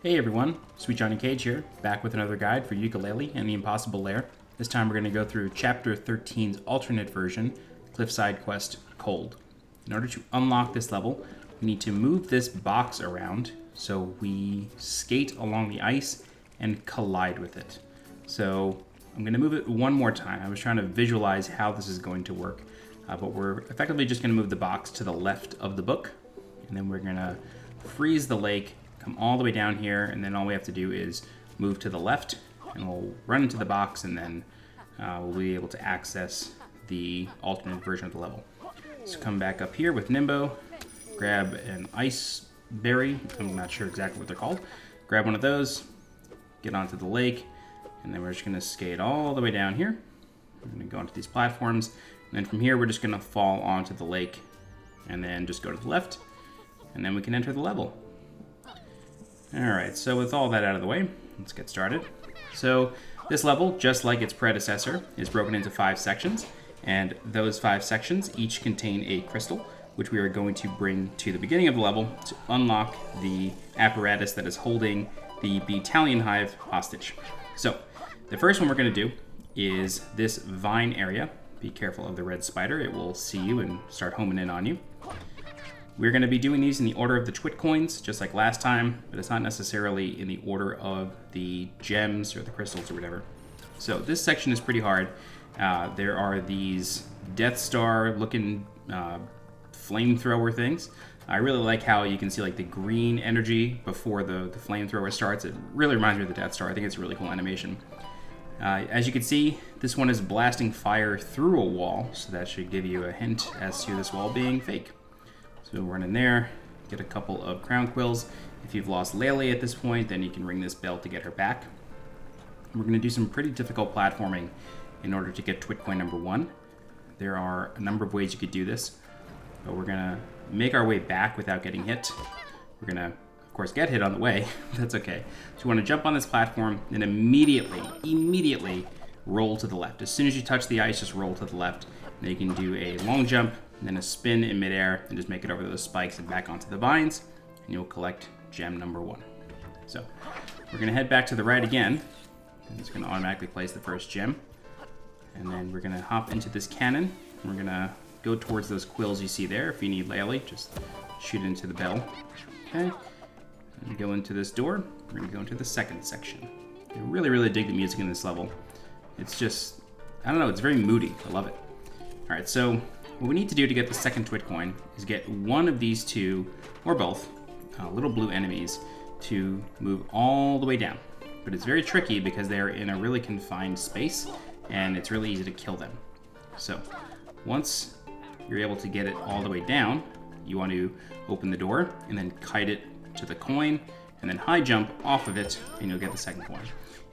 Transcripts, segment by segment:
Hey everyone, SweetJohnnyCage here, back with another guide for Yooka-Laylee and the Impossible Lair. This time we're going to go through Chapter 13's alternate version, Cliffside Quest Cold. In order to unlock this level, we need to move this box around so we skate along the ice and collide with it. So I'm going to move it one more time. I was trying to visualize how this is going to work, but we're effectively just going to move the box to the left of the book, and then we're going to freeze the lake, come all the way down here, and then all we have to do is move to the left, and we'll run into the box, and then we'll be able to access the alternate version of the level. So come back up here with Nimbo, grab an ice berry, I'm not sure exactly what they're called, grab one of those, get onto the lake, and then we're just going to skate all the way down here. We're going to go onto these platforms, and then from here we're just going to fall onto the lake, and then just go to the left, and then we can enter the level. Alright, so with all that out of the way, let's get started. So this level, just like its predecessor, is broken into 5 sections, and those 5 sections each contain a crystal, which we are going to bring to the beginning of the level to unlock the apparatus that is holding the Battalion Hive hostage. So the first one we're going to do is this vine area. Be careful of the red spider, it will see you and start homing in on you. We're going to be doing these in the order of the T.W.I.T coins, just like last time, but it's not necessarily in the order of the gems or the crystals or whatever. So this section is pretty hard. There are these Death Star looking flamethrower things. I really like how you can see like the green energy before the flamethrower starts. It really reminds me of the Death Star. I think it's a really cool animation. As you can see, this one is blasting fire through a wall, so that should give you a hint as to this wall being fake. So we'll run in there, get a couple of crown quills. If you've lost Laylee at this point, then you can ring this bell to get her back. We're going to do some pretty difficult platforming in order to get T.W.I.T coin number 1. There are a number of ways you could do this, but we're going to make our way back without getting hit. We're going to, of course, get hit on the way. That's okay. So you want to jump on this platform and immediately roll to the left. As soon as you touch the ice, just roll to the left. Then you can do a long jump, and then a spin in midair, and just make it over those spikes and back onto the vines, and you'll collect gem number 1. So we're going to head back to the right again, and it's going to automatically place the first gem. And then we're going to hop into this cannon, and we're going to go towards those quills you see there. If you need Laylee, just shoot into the bell. Okay, and go into this door. We're going to go into the second section. I really dig the music in this level. It's just, I don't know, it's very moody. I love it. All right, so what we need to do to get the second T.W.I.T coin is get one of these two, or both, little blue enemies to move all the way down. But it's very tricky because they're in a really confined space, and it's really easy to kill them. So once you're able to get it all the way down, you want to open the door and then kite it to the coin, and then high jump off of it, and you'll get the second coin.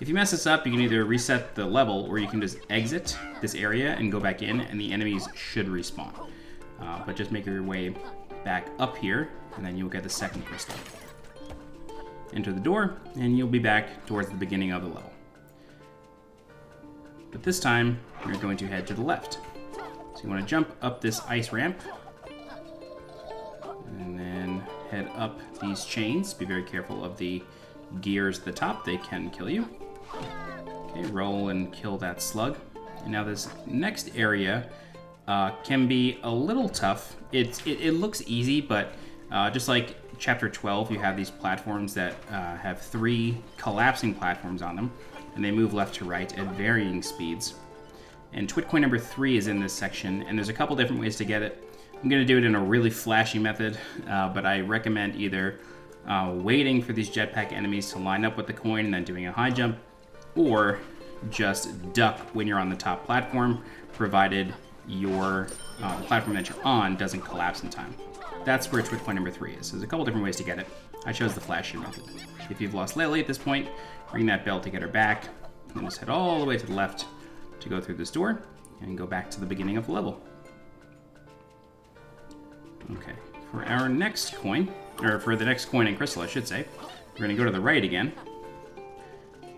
If you mess this up, you can either reset the level, or you can just exit this area and go back in, and the enemies should respawn. But just make your way back up here, and then you'll get the second crystal. Enter the door, and you'll be back towards the beginning of the level. But this time, you're going to head to the left. So you want to jump up this ice ramp, and then head up these chains. Be very careful of the gears at the top, they can kill you. Okay, roll and kill that slug. And now this next area can be a little tough. It looks easy, but just like Chapter 12, you have these platforms that have 3 collapsing platforms on them, and they move left to right at varying speeds. And T.W.I.T coin number 3 is in this section, and there's a couple different ways to get it. I'm going to do it in a really flashy method, but I recommend either waiting for these jetpack enemies to line up with the coin and then doing a high jump, or just duck when you're on the top platform, provided your platform that you're on doesn't collapse in time. That's where T.W.I.T coin number 3 is. So there's a couple different ways to get it. I chose the flashy method. If you've lost Laylee at this point, ring that bell to get her back, and then just head all the way to the left to go through this door, and go back to the beginning of the level. Okay, for our next coin, or for the next coin and crystal, I should say, we're going to go to the right again.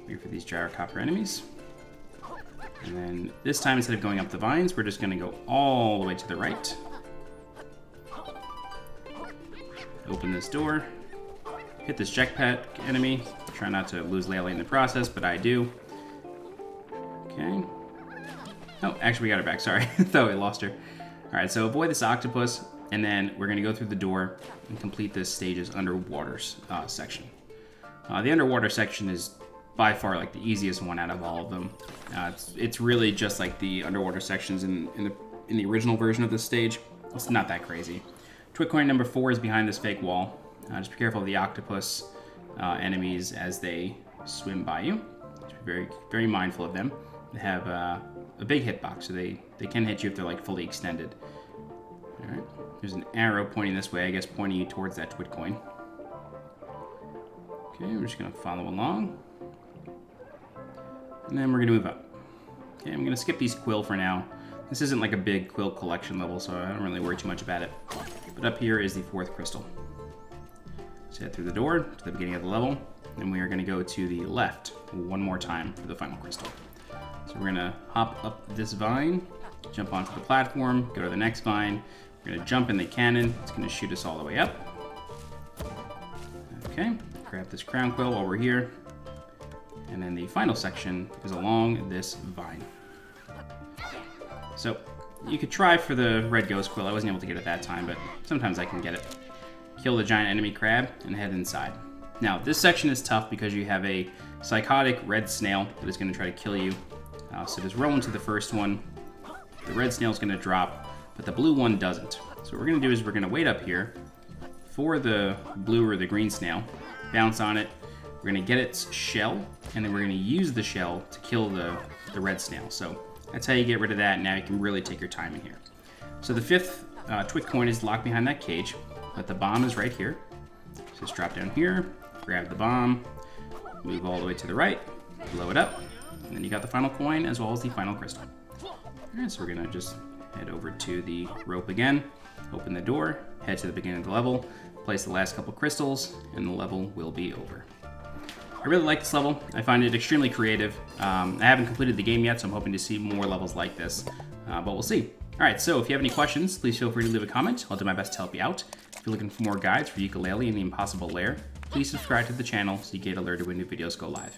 Wait for these gyrocopter enemies. And then this time, instead of going up the vines, we're just going to go all the way to the right. Open this door, hit this jetpack enemy. Try not to lose Laylee in the process, but I do. Okay. Oh, actually we got her back, sorry. Thought we lost her. Alright, so avoid this octopus, and then we're going to go through the door and complete this stage's underwater section. The underwater section is by far like the easiest one out of all of them. It's really just like the underwater sections in the original version of this stage. It's not that crazy. T.W.I.T coin number 4 is behind this fake wall. Just be careful of the octopus enemies as they swim by you. Just be very, very mindful of them. They have a big hitbox, so they can hit you if they're like fully extended. All right, there's an arrow pointing this way, I guess pointing you towards that T.W.I.T coin. Okay, we're just gonna follow along. And then we're gonna move up. Okay, I'm gonna skip these quill for now. This isn't like a big quill collection level, so I don't really worry too much about it. But up here is the 4th crystal. So head through the door to the beginning of the level, and we are gonna go to the left one more time for the final crystal. So we're gonna hop up this vine, jump onto the platform, go to the next vine. We're gonna jump in the cannon. It's gonna shoot us all the way up. Okay, grab this crown quill while we're here. And then the final section is along this vine. So you could try for the red ghost quill. I wasn't able to get it that time, but sometimes I can get it. Kill the giant enemy crab and head inside. Now this section is tough because you have a psychotic red snail that is going to try to kill you. So just roll into the first one. The red snail is going to drop, but the blue one doesn't. So what we're going to do is we're going to wait up here for the blue or the green snail, bounce on it. We're going to get its shell, and then we're going to use the shell to kill the red snail. So that's how you get rid of that. Now you can really take your time in here. So the 5th T.W.I.T coin is locked behind that cage, but the bomb is right here. So just drop down here, grab the bomb, move all the way to the right, blow it up, and then you got the final coin as well as the final crystal. Alright, so we're going to just head over to the rope again, open the door, head to the beginning of the level, place the last couple crystals, and the level will be over. I really like this level. I find it extremely creative. I haven't completed the game yet, so I'm hoping to see more levels like this, but we'll see. Alright, so if you have any questions, please feel free to leave a comment. I'll do my best to help you out. If you're looking for more guides for Yooka-Laylee and the impossible Lair, please subscribe to the channel so you get alerted when new videos go live.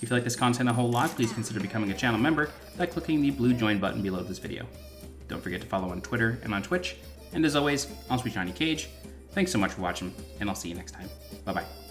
If you like this content a whole lot, please consider becoming a channel member by clicking the blue join button below this video. Don't forget to follow on Twitter and on Twitch. And as always, I'm SweetJohnnyCage. Thanks so much for watching, and I'll see you next time. Bye-bye.